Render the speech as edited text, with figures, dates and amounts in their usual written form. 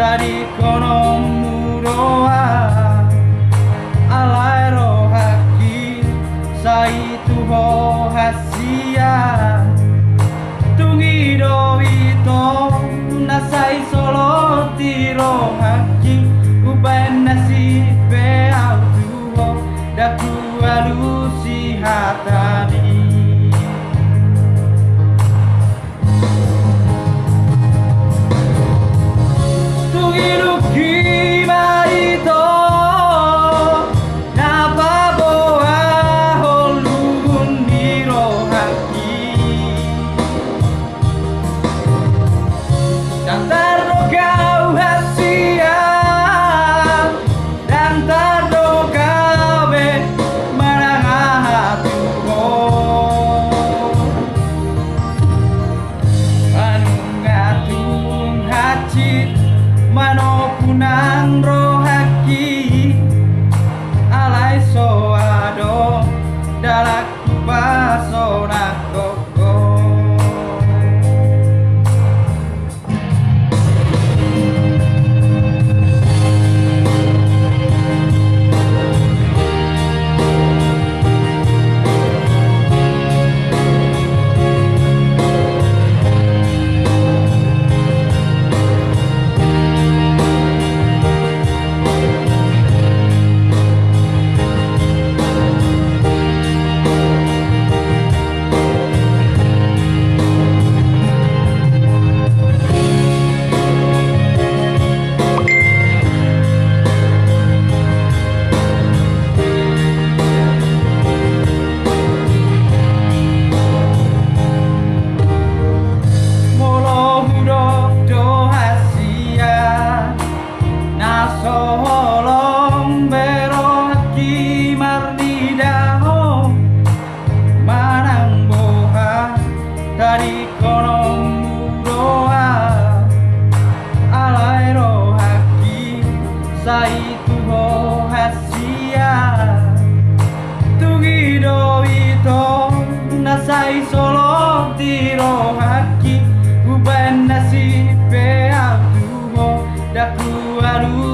dari kono muroa alai rohaki saitu ho hasia tungi doito nasai solo tiro haki uban nasi pe autuho daku alusi hatani mano punang rohaki alai soado dalak pasona koko solong berohaki marnidaho manang boha dari kono muroa alai rohaki saitu ho hasia tugi doito nasai solo tiro haki uban nasi pe autuho daku alu